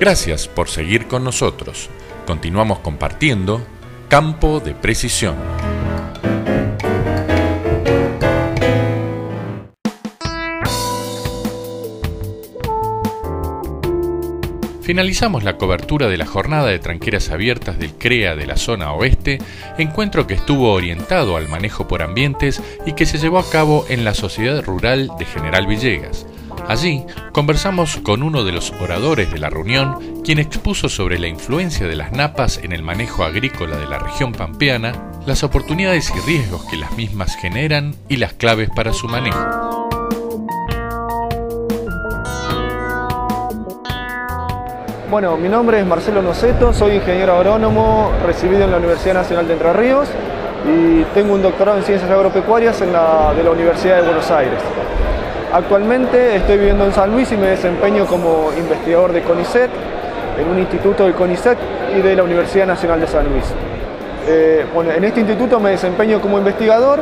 Gracias por seguir con nosotros. Continuamos compartiendo Campo de Precisión. Finalizamos la cobertura de la jornada de tranqueras abiertas del CREA de la zona oeste, encuentro que estuvo orientado al manejo por ambientes y que se llevó a cabo en la Sociedad Rural de General Villegas. Allí conversamos con uno de los oradores de la reunión, quien expuso sobre la influencia de las napas en el manejo agrícola de la región pampeana, las oportunidades y riesgos que las mismas generan y las claves para su manejo. Bueno, mi nombre es Marcelo Noceto, soy ingeniero agrónomo recibido en la Universidad Nacional de Entre Ríos y tengo un doctorado en Ciencias Agropecuarias de la Universidad de Buenos Aires. Actualmente estoy viviendo en San Luis y me desempeño como investigador de CONICET, en un instituto de CONICET y de la Universidad Nacional de San Luis. En este instituto me desempeño como investigador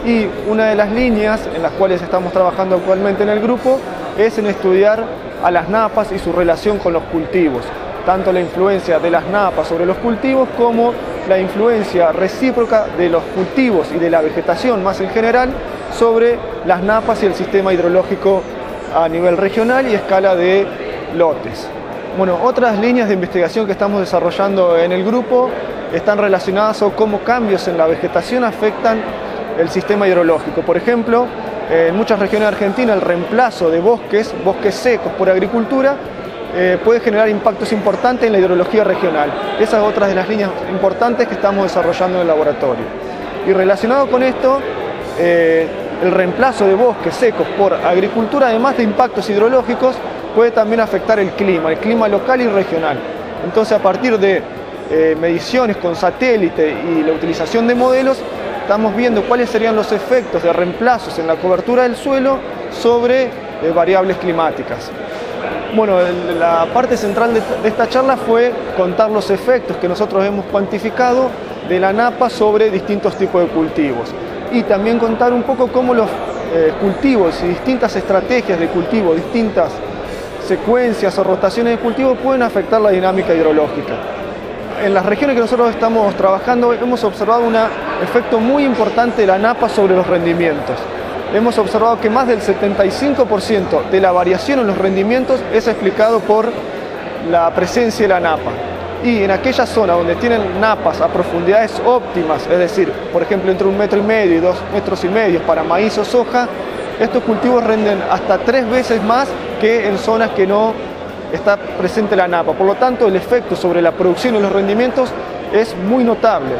y una de las líneas en las cuales estamos trabajando actualmente en el grupo es en estudiar a las napas y su relación con los cultivos, tanto la influencia de las napas sobre los cultivos como la influencia recíproca de los cultivos y de la vegetación más en general sobre las napas y el sistema hidrológico a nivel regional y escala de lotes. Bueno, otras líneas de investigación que estamos desarrollando en el grupo están relacionadas con cómo cambios en la vegetación afectan el sistema hidrológico. Por ejemplo, en muchas regiones de Argentina el reemplazo de bosques secos por agricultura puede generar impactos importantes en la hidrología regional. Esa es otra de las líneas importantes que estamos desarrollando en el laboratorio. Y relacionado con esto, el reemplazo de bosques secos por agricultura, además de impactos hidrológicos, puede también afectar el clima local y regional. Entonces, a partir de mediciones con satélite y la utilización de modelos, estamos viendo cuáles serían los efectos de reemplazos en la cobertura del suelo sobre variables climáticas. Bueno, la parte central de esta charla fue contar los efectos que nosotros hemos cuantificado de la napa sobre distintos tipos de cultivos y también contar un poco cómo los cultivos y distintas estrategias de cultivo, distintas secuencias o rotaciones de cultivo pueden afectar la dinámica hidrológica. En las regiones que nosotros estamos trabajando hemos observado un efecto muy importante de la napa sobre los rendimientos. Hemos observado que más del 75% de la variación en los rendimientos es explicado por la presencia de la napa. Y en aquellas zonas donde tienen napas a profundidades óptimas, es decir, por ejemplo entre 1,5 m y 2,5 metros para maíz o soja, estos cultivos renden hasta 3 veces más que en zonas que no está presente la napa. Por lo tanto, el efecto sobre la producción y los rendimientos es muy notable.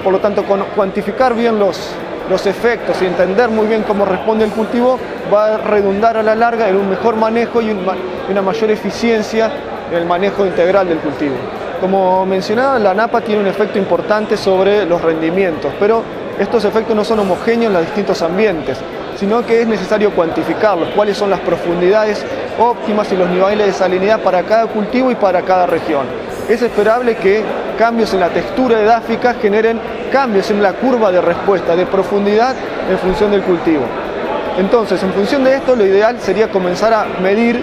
Por lo tanto, cuantificar bien los efectos y entender muy bien cómo responde el cultivo va a redundar a la larga en un mejor manejo y una mayor eficiencia en el manejo integral del cultivo. Como mencionaba, la napa tiene un efecto importante sobre los rendimientos, pero estos efectos no son homogéneos en los distintos ambientes, sino que es necesario cuantificarlos, cuáles son las profundidades óptimas y los niveles de salinidad para cada cultivo y para cada región. Es esperable que cambios en la textura edáfica generen cambios en la curva de respuesta, de profundidad en función del cultivo. Entonces, en función de esto, lo ideal sería comenzar a medir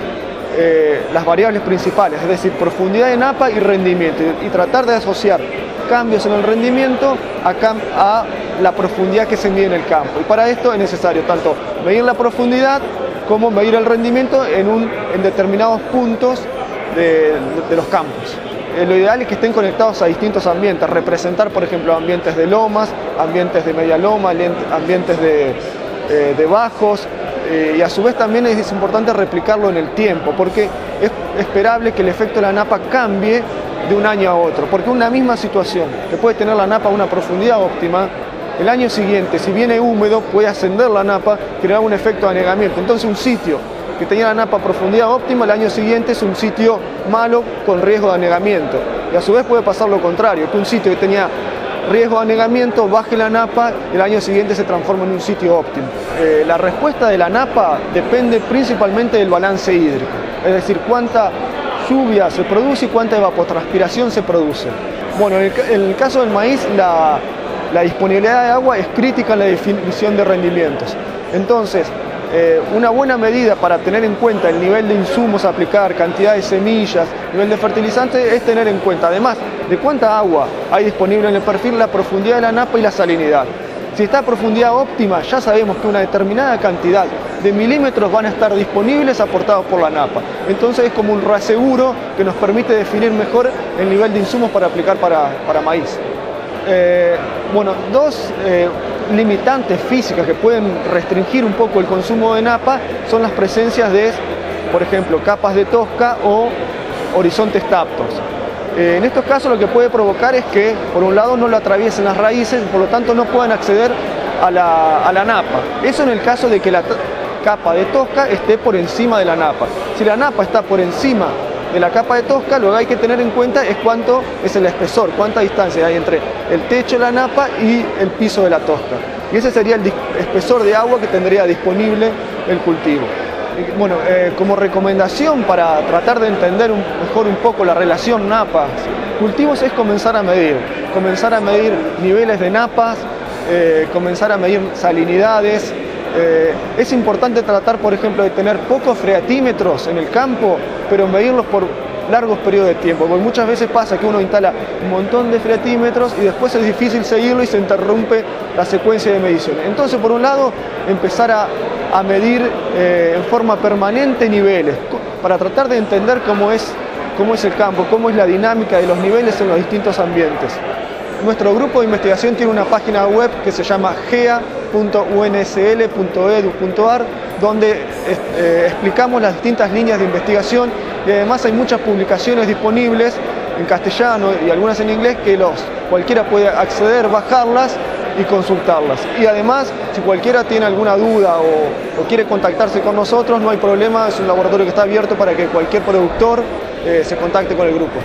las variables principales, es decir, profundidad de napa y rendimiento, y tratar de asociar cambios en el rendimiento a la profundidad que se mide en el campo. Y para esto es necesario tanto medir la profundidad como medir el rendimiento en determinados puntos de los campos. Lo ideal es que estén conectados a distintos ambientes, representar, por ejemplo, ambientes de lomas, ambientes de media loma, ambientes de bajos, y a su vez también es importante replicarlo en el tiempo, porque es esperable que el efecto de la napa cambie de un año a otro, porque una misma situación que puede tener la napa a una profundidad óptima, el año siguiente, si viene húmedo, puede ascender la napa, crear un efecto de anegamiento. Entonces, un sitio que tenía la napa a profundidad óptima, el año siguiente es un sitio malo con riesgo de anegamiento. Y a su vez puede pasar lo contrario, que un sitio que tenía riesgo de anegamiento baje la napa, el año siguiente se transforma en un sitio óptimo. La respuesta de la napa depende principalmente del balance hídrico, es decir, cuánta lluvia se produce y cuánta evapotranspiración se produce. Bueno, en el caso del maíz, la disponibilidad de agua es crítica en la definición de rendimientos. Entonces, una buena medida para tener en cuenta el nivel de insumos a aplicar, cantidad de semillas, nivel de fertilizante, es tener en cuenta, además de cuánta agua hay disponible en el perfil, la profundidad de la napa y la salinidad. Si está a profundidad óptima, ya sabemos que una determinada cantidad de milímetros van a estar disponibles aportados por la napa. Entonces es como un reaseguro que nos permite definir mejor el nivel de insumos para aplicar para maíz. Dos limitantes físicas que pueden restringir un poco el consumo de napa son las presencias de, por ejemplo, capas de tosca o horizontes taptos. En estos casos lo que puede provocar es que, por un lado, no lo atraviesen las raíces y por lo tanto no puedan acceder a la napa. Eso en el caso de que la capa de tosca esté por encima de la napa. Si la napa está por encima de la capa de tosca, lo que hay que tener en cuenta es cuánto es el espesor, cuánta distancia hay entre el techo de la napa y el piso de la tosca. Y ese sería el espesor de agua que tendría disponible el cultivo. Como recomendación para tratar de entender mejor un poco la relación napas-cultivos es comenzar a medir niveles de napas, comenzar a medir salinidades. Es importante tratar, por ejemplo, de tener pocos freatímetros en el campo, pero medirlos por largos periodos de tiempo, porque muchas veces pasa que uno instala un montón de freatímetros y después es difícil seguirlo y se interrumpe la secuencia de mediciones. Entonces, por un lado, empezar a medir en forma permanente niveles, para tratar de entender cómo es el campo, cómo es la dinámica de los niveles en los distintos ambientes. Nuestro grupo de investigación tiene una página web que se llama gea.unsl.edu.ar, donde explicamos las distintas líneas de investigación y además hay muchas publicaciones disponibles en castellano y algunas en inglés que cualquiera puede acceder, bajarlas y consultarlas. Y además, si cualquiera tiene alguna duda o quiere contactarse con nosotros, no hay problema, es un laboratorio que está abierto para que cualquier productor se contacte con el grupo.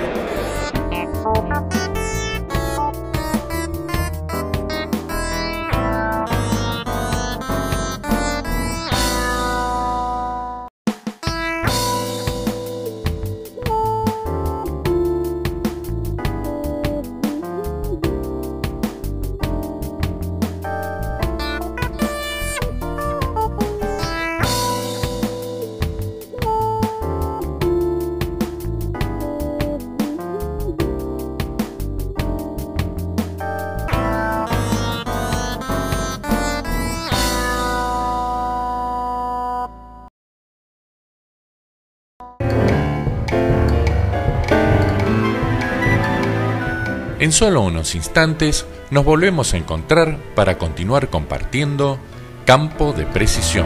En solo unos instantes nos volvemos a encontrar para continuar compartiendo Campo de Precisión.